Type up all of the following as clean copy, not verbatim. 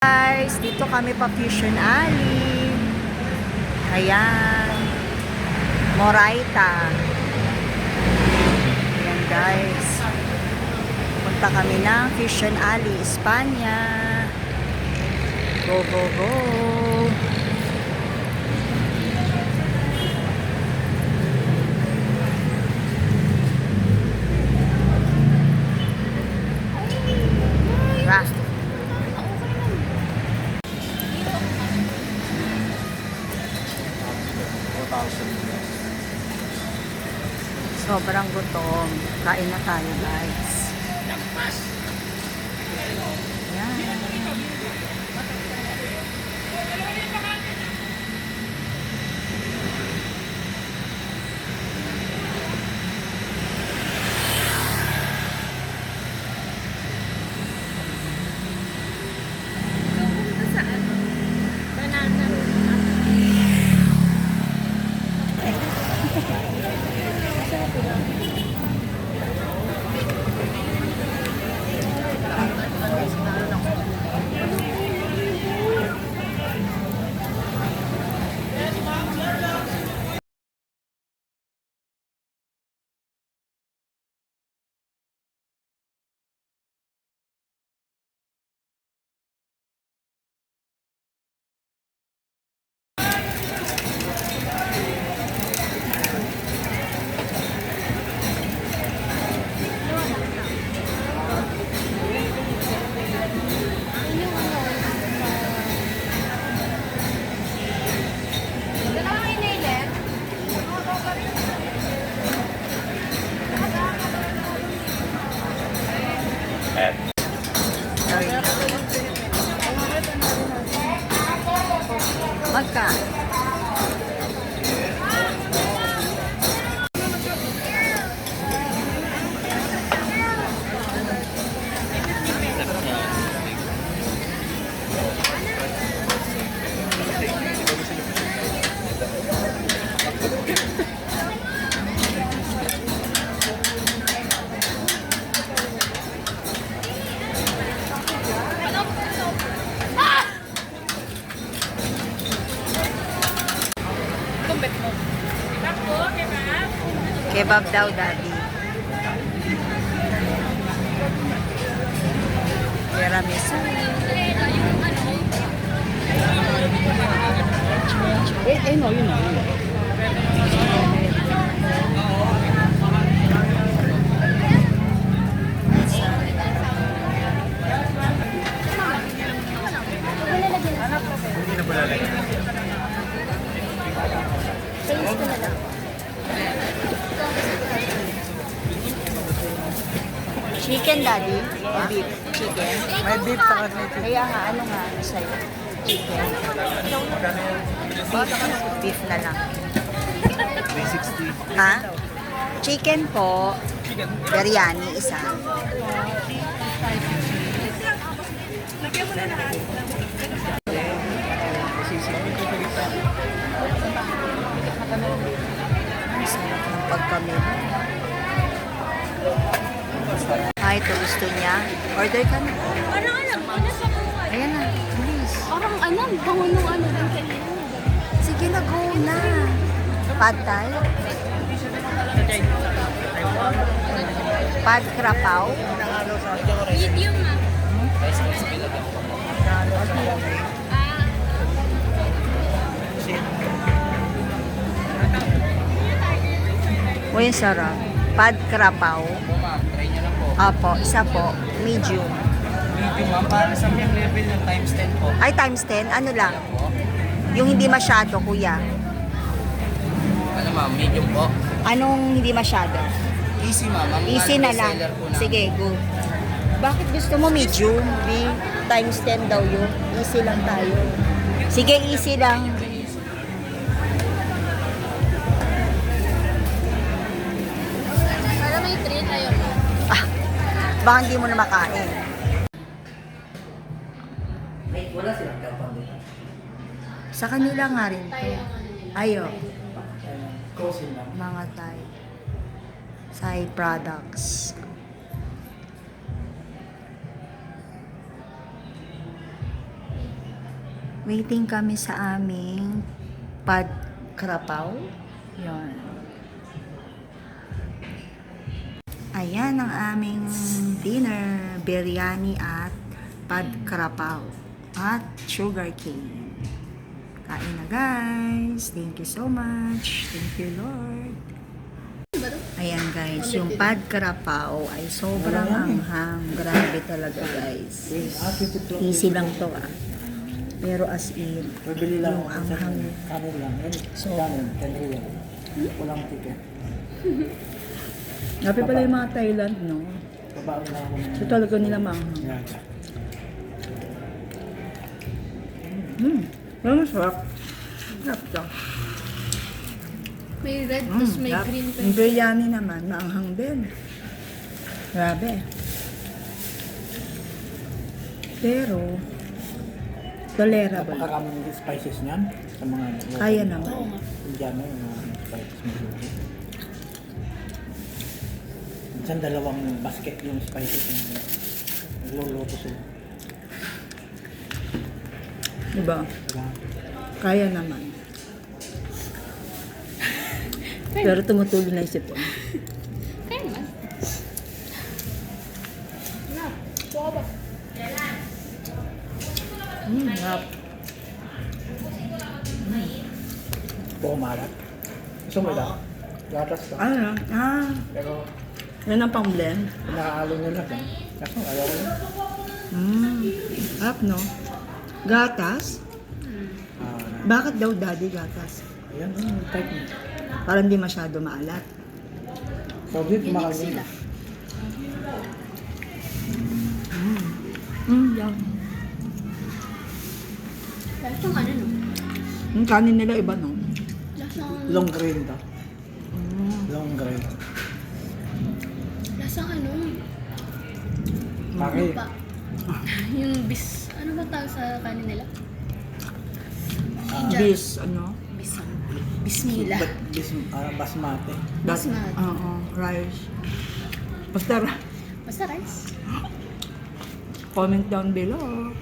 Guys, dito kami pa Fusion Alley. Ayan. Moraita. Ayan guys. Punta kami ng Fusion Alley, Espanya. Go, go, go. Tara. Sobrang gutom. Kain na tayo guys. Yan. Magka. Kebab daw, daddy. Tiramisu. No, you know. Chicken, daddy? O beef? Chicken? May beef sa kasi. Kaya nga, ano nga sa'yo? Chicken? Beef na lang. 360. Ha? Chicken po. Biryani, isa. Ang sarap ng pagkamit. Ay, ito gusto niya. Order ka na. Parang alam mo na sa buhay. Ayan na, please. Parang ano, bango nung ano din kanina. Sige na, go na. Pad Thai? Pad Krapaw? Medium na. O yung sarap. Pad Krapaw? Apo, isa po. Medium. Medium ma'am, para sa miyang level ng times 10 po. Ay, times 10? Ano lang? Yung hindi masyado, kuya. Ano ma'am, medium po. Anong hindi masyado? Easy ma'am. Ang Easy na lang. bestseller po namin. Sige, go. Bakit gusto mo medium? B, times 10 daw yun. Easy lang tayo. Sige, easy lang. Para may treat ayaw mo. Ah, baka hindi mo na makain. Wala silang kapang dito. Sa kanila nga rin to. Ayo, Cosin lang. mga Thai. Thai products. Waiting kami sa aming pad karapaw. Yun. Ayan ang aming dinner. Biryani at pad karapaw. At sugar cane. Kain na guys. Thank you so much. Thank you Lord. Ayan guys, yung pad karapaw ay sobrang anghang. Grabe talaga guys. Easy lang to ah. Pero as in, Pabili lang yung ako sa anghang. kanin lang. Yan, So, kanin, 10 real. Walang ticket. Grabe pala yung mga Thailand, no? Babaon lang ako ng... So talaga nila maanghang. Yaga. Ang sarap. Sarap to. May red, tapos may Sarap. green pa. Yung biryani naman, maanghang din. Grabe. Pero, tolerable. Napakaraming spices niyan sa mga... Kaya naman. Indiano, yung mga spices mo. Minsan dalawang basket yung spices yung nagluluto sila. Diba? Diba? Kaya naman. Pero tumutuloy na isip ko. Kaya naman. Na, buka ba? Sarap. Buko malat. Gusto mo ito? Gatas ka. Ano na? Pero Yan ang pang blend. pinakaalo nyo lang. Kaso ayaw ko lang. Sarap, no? Gatas? Ah, Bakit daw daddy gatas? ayan, yung type mo. Para hindi masyado maalat. So, dito Unique makagin. sila. Yan. Lasang ano no? Yung kanin nila iba, no? Lasang... Long grain to. Long grain. Lasang ano? Pake. Pa. Yung bis... Ano ba tawag sa kanin nila? Bis, ano? Bismillah. Basmati. Basmati. Oo, rice. Basta, Basta rice. comment down below.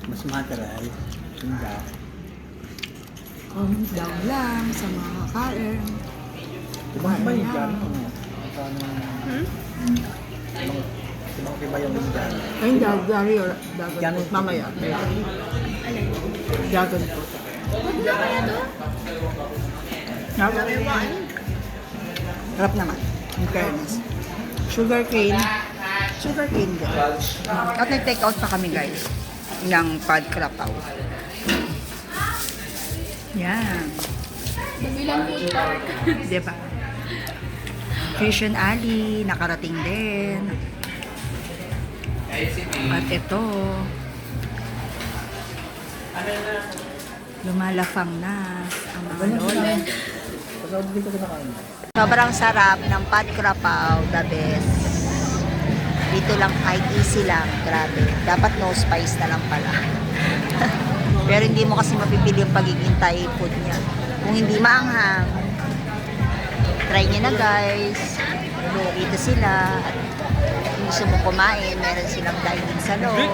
Basmati rice. Hindi. Comment down lang sa mga kakain. Diba ba yung dyan? Paano? Ibang iba yung dyan. Ay, hindi. Dragon Yan. fruit. Mamaya. Alin? Dragon fruit. Huwag na kaya to. Sarap. Sabi mo ano? Sarap naman. In fairness. Sugar cane. Sugar cane din. At nag-take out pa kami guys. Ng pad karapaw. Yan. Babilang food park. Diba? Christian Alley, nakarating din. At ito, lumalafang na ang mga lola. Pasawad dito ko nakain. Sobrang sarap ng pad karapaw, the best. Dito lang, kahit easy lang, grabe. Dapat no spice na lang pala. Pero hindi mo kasi mapipili yung pagiging Thai food niya. Kung hindi maanghang, try niyo na guys. Dito sila. At kung gusto mo kumain, meron silang dining sa loob.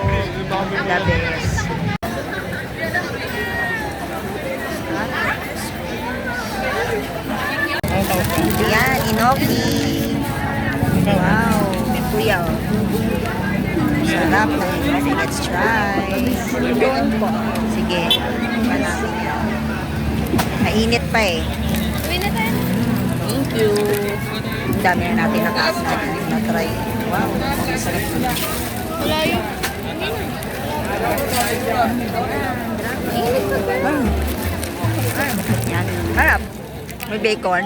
The best. Yan, inoki. Wow, kuya. Sarap ng inoki. Let's try. Doon po. Sige. Panapin niya. Mainit pa eh. Uwi na tayo. Thank you. Ang dami na natin na-try. Wow, ang sarap nila. Wala yun. Init pa ba? Yan. Harap. May bacon.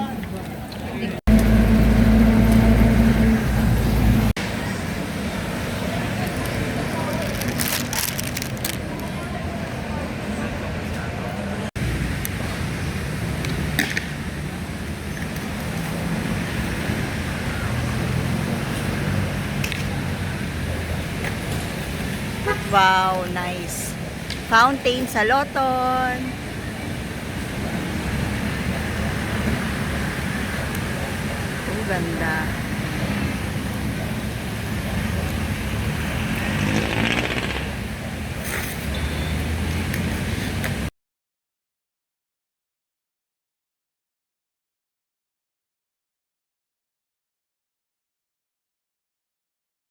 Wow, nice. Fountain sa Loton. Ang ganda.